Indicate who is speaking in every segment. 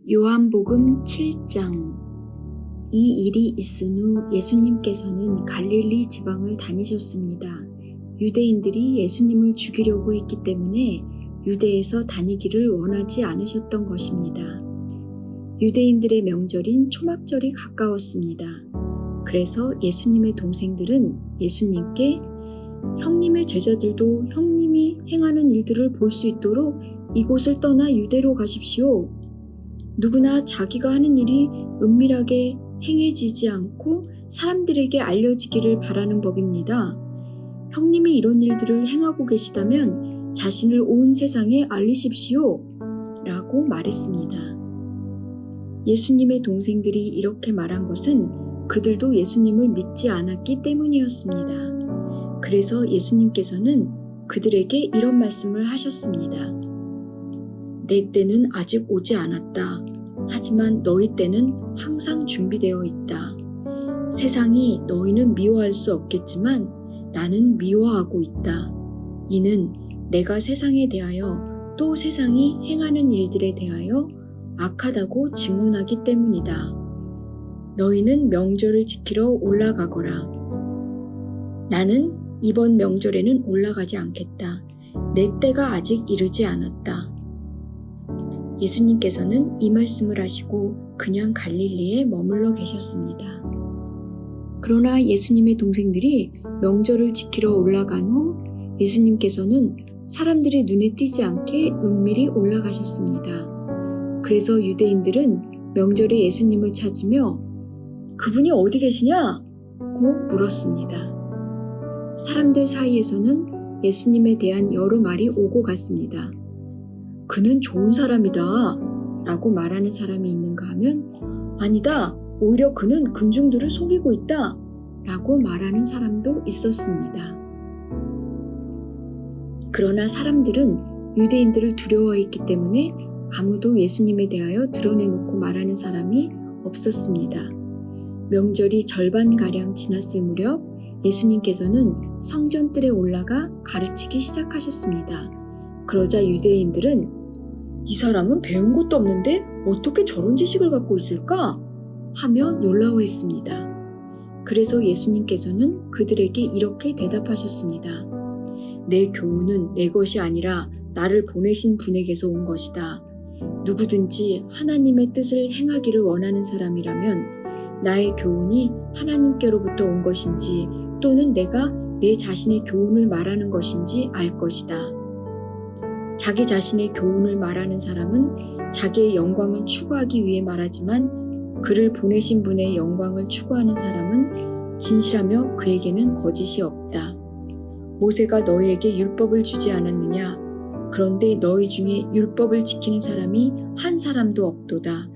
Speaker 1: 요한복음 7장. 이 일이 있은 후 예수님께서는 갈릴리 지방을 다니셨습니다. 유대인들이 예수님을 죽이려고 했기 때문에 유대에서 다니기를 원하지 않으셨던 것입니다. 유대인들의 명절인 초막절이 가까웠습니다. 그래서 예수님의 동생들은 예수님께 형님의 제자들도 형님이 행하는 일들을 볼 수 있도록 이곳을 떠나 유대로 가십시오. 누구나 자기가 하는 일이 은밀하게 행해지지 않고 사람들에게 알려지기를 바라는 법입니다. 형님이 이런 일들을 행하고 계시다면 자신을 온 세상에 알리십시오. 라고 말했습니다. 예수님의 동생들이 이렇게 말한 것은 그들도 예수님을 믿지 않았기 때문이었습니다. 그래서 예수님께서는 그들에게 이런 말씀을 하셨습니다. 내 때는 아직 오지 않았다. 하지만 너희 때는 항상 준비되어 있다. 세상이 너희는 미워할 수 없겠지만 나는 미워하고 있다. 이는 내가 세상에 대하여 또 세상이 행하는 일들에 대하여 악하다고 증언하기 때문이다. 너희는 명절을 지키러 올라가거라. 나는 이번 명절에는 올라가지 않겠다. 내 때가 아직 이르지 않았다. 예수님께서는 이 말씀을 하시고 그냥 갈릴리에 머물러 계셨습니다. 그러나 예수님의 동생들이 명절을 지키러 올라간 후 예수님께서는 사람들의 눈에 띄지 않게 은밀히 올라가셨습니다. 그래서 유대인들은 명절에 예수님을 찾으며 그분이 어디 계시냐? 고 물었습니다. 사람들 사이에서는 예수님에 대한 여러 말이 오고 갔습니다. 그는 좋은 사람이다 라고 말하는 사람이 있는가 하면 아니다, 오히려 그는 군중들을 속이고 있다 라고 말하는 사람도 있었습니다. 그러나 사람들은 유대인들을 두려워했기 때문에 아무도 예수님에 대하여 드러내놓고 말하는 사람이 없었습니다. 명절이 절반가량 지났을 무렵 예수님께서는 성전뜰에 올라가 가르치기 시작하셨습니다. 그러자 유대인들은 이 사람은 배운 것도 없는데 어떻게 저런 지식을 갖고 있을까? 하며 놀라워했습니다. 그래서 예수님께서는 그들에게 이렇게 대답하셨습니다. 내 교훈은 내 것이 아니라 나를 보내신 분에게서 온 것이다. 누구든지 하나님의 뜻을 행하기를 원하는 사람이라면 나의 교훈이 하나님께로부터 온 것인지 또는 내가 내 자신의 교훈을 말하는 것인지 알 것이다. 자기 자신의 교훈을 말하는 사람은 자기의 영광을 추구하기 위해 말하지만 그를 보내신 분의 영광을 추구하는 사람은 진실하며 그에게는 거짓이 없다. 모세가 너희에게 율법을 주지 않았느냐? 그런데 너희 중에 율법을 지키는 사람이 한 사람도 없도다.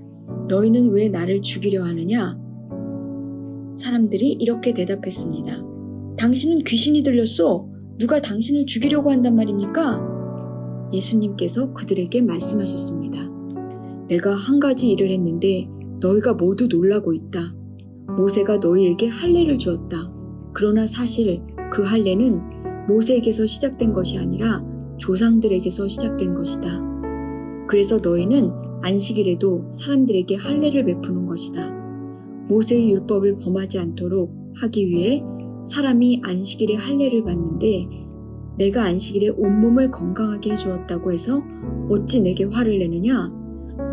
Speaker 1: 너희는 왜 나를 죽이려 하느냐? 사람들이 이렇게 대답했습니다. 당신은 귀신이 들렸소. 누가 당신을 죽이려고 한단 말입니까? 예수님께서 그들에게 말씀하셨습니다. 내가 한 가지 일을 했는데 너희가 모두 놀라고 있다. 모세가 너희에게 할례를 주었다. 그러나 사실 그 할례는 모세에게서 시작된 것이 아니라 조상들에게서 시작된 것이다. 그래서 너희는 안식일에도 사람들에게 할례를 베푸는 것이다. 모세의 율법을 범하지 않도록 하기 위해 사람이 안식일에 할례를 받는데 내가 안식일에 온몸을 건강하게 해주었다고 해서 어찌 내게 화를 내느냐?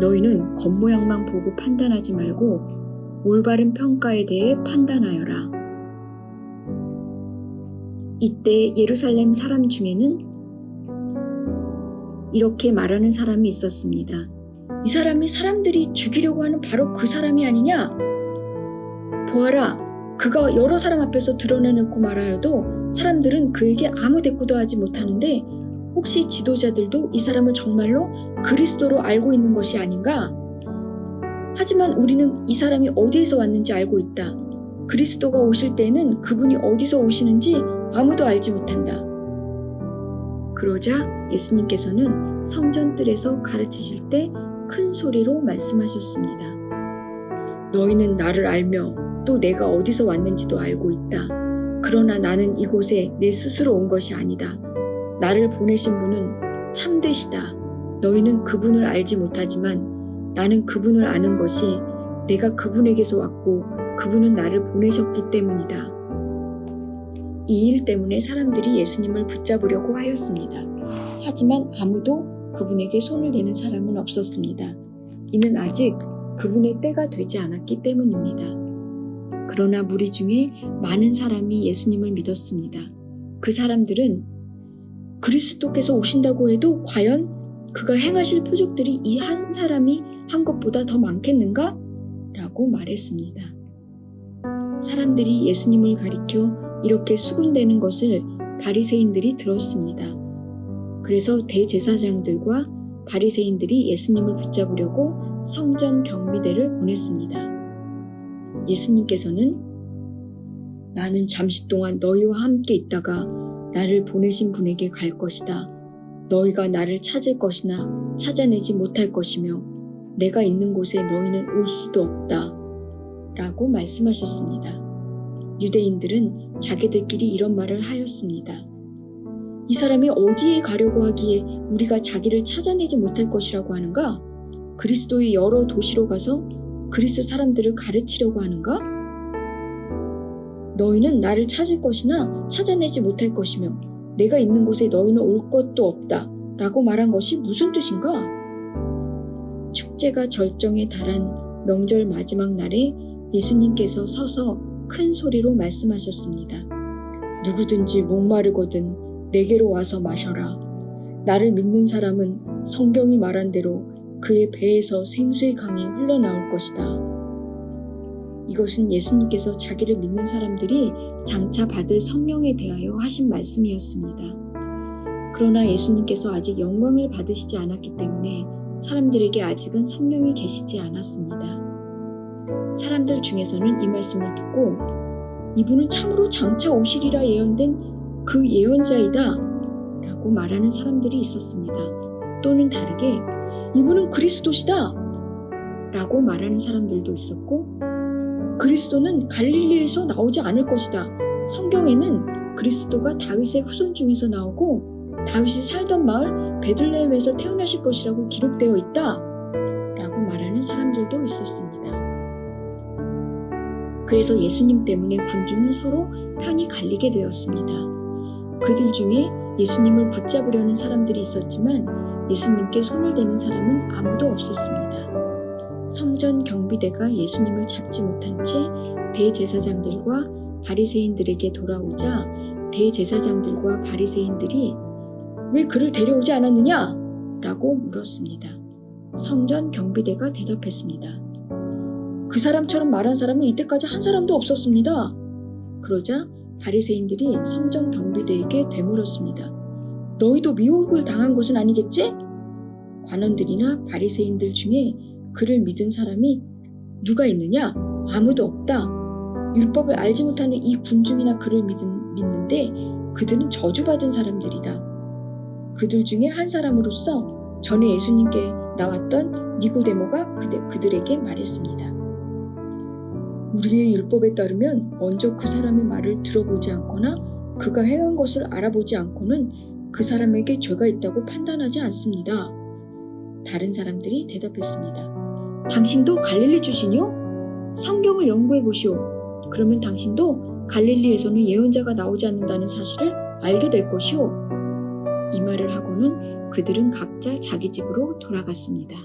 Speaker 1: 너희는 겉모양만 보고 판단하지 말고 올바른 평가에 대해 판단하여라. 이때 예루살렘 사람 중에는 이렇게 말하는 사람이 있었습니다. 이 사람이 사람들이 죽이려고 하는 바로 그 사람이 아니냐? 보아라, 그가 여러 사람 앞에서 드러내놓고 말하여도 사람들은 그에게 아무 대꾸도 하지 못하는데 혹시 지도자들도 이 사람을 정말로 그리스도로 알고 있는 것이 아닌가? 하지만 우리는 이 사람이 어디에서 왔는지 알고 있다. 그리스도가 오실 때에는 그분이 어디서 오시는지 아무도 알지 못한다. 그러자 예수님께서는 성전뜰에서 가르치실 때 큰 소리로 말씀하셨습니다. 너희는 나를 알며 또 내가 어디서 왔는지도 알고 있다. 그러나 나는 이곳에 내 스스로 온 것이 아니다. 나를 보내신 분은 참되시다. 너희는 그분을 알지 못하지만 나는 그분을 아는 것이 내가 그분에게서 왔고 그분은 나를 보내셨기 때문이다. 이 일 때문에 사람들이 예수님을 붙잡으려고 하였습니다. 하지만 아무도 그분에게 손을 대는 사람은 없었습니다. 이는 아직 그분의 때가 되지 않았기 때문입니다. 그러나 무리 중에 많은 사람이 예수님을 믿었습니다. 그 사람들은 그리스도께서 오신다고 해도 과연 그가 행하실 표적들이 이 한 사람이 한 것보다 더 많겠는가? 라고 말했습니다. 사람들이 예수님을 가리켜 이렇게 수군대는 것을 바리새인들이 들었습니다. 그래서 대제사장들과 바리새인들이 예수님을 붙잡으려고 성전 경비대를 보냈습니다. 예수님께서는 나는 잠시 동안 너희와 함께 있다가 나를 보내신 분에게 갈 것이다. 너희가 나를 찾을 것이나 찾아내지 못할 것이며 내가 있는 곳에 너희는 올 수도 없다. 라고 말씀하셨습니다. 유대인들은 자기들끼리 이런 말을 하였습니다. 이 사람이 어디에 가려고 하기에 우리가 자기를 찾아내지 못할 것이라고 하는가? 그리스도의 여러 도시로 가서 그리스 사람들을 가르치려고 하는가? 너희는 나를 찾을 것이나 찾아내지 못할 것이며 내가 있는 곳에 너희는 올 것도 없다 라고 말한 것이 무슨 뜻인가? 축제가 절정에 달한 명절 마지막 날에 예수님께서 서서 큰 소리로 말씀하셨습니다. 누구든지 목마르거든 내게로 와서 마셔라. 나를 믿는 사람은 성경이 말한 대로 그의 배에서 생수의 강이 흘러나올 것이다. 이것은 예수님께서 자기를 믿는 사람들이 장차 받을 성령에 대하여 하신 말씀이었습니다. 그러나 예수님께서 아직 영광을 받으시지 않았기 때문에 사람들에게 아직은 성령이 계시지 않았습니다. 사람들 중에서는 이 말씀을 듣고 이분은 참으로 장차 오시리라 예언된 그 예언자이다 라고 말하는 사람들이 있었습니다. 또는 다르게 이분은 그리스도시다 라고 말하는 사람들도 있었고 그리스도는 갈릴리에서 나오지 않을 것이다. 성경에는 그리스도가 다윗의 후손 중에서 나오고 다윗이 살던 마을 베들레헴에서 태어나실 것이라고 기록되어 있다 라고 말하는 사람들도 있었습니다. 그래서 예수님 때문에 군중은 서로 편이 갈리게 되었습니다. 그들 중에 예수님을 붙잡으려는 사람들이 있었지만 예수님께 손을 대는 사람은 아무도 없었습니다. 성전 경비대가 예수님을 잡지 못한 채 대제사장들과 바리새인들에게 돌아오자 대제사장들과 바리새인들이 왜 그를 데려오지 않았느냐? 라고 물었습니다. 성전 경비대가 대답했습니다. 그 사람처럼 말한 사람은 이때까지 한 사람도 없었습니다. 그러자 바리새인들이 성전 경비대에게 되물었습니다. 너희도 미혹을 당한 것은 아니겠지? 관원들이나 바리새인들 중에 그를 믿은 사람이 누가 있느냐? 아무도 없다. 율법을 알지 못하는 이 군중이나 그를 믿는데 그들은 저주받은 사람들이다. 그들 중에 한 사람으로서 전에 예수님께 나왔던 니고데모가 그들에게 말했습니다. 우리의 율법에 따르면 먼저 그 사람의 말을 들어보지 않거나 그가 행한 것을 알아보지 않고는 그 사람에게 죄가 있다고 판단하지 않습니다. 다른 사람들이 대답했습니다. 당신도 갈릴리 출신이요? 성경을 연구해 보시오. 그러면 당신도 갈릴리에서는 예언자가 나오지 않는다는 사실을 알게 될 것이오. 이 말을 하고는 그들은 각자 자기 집으로 돌아갔습니다.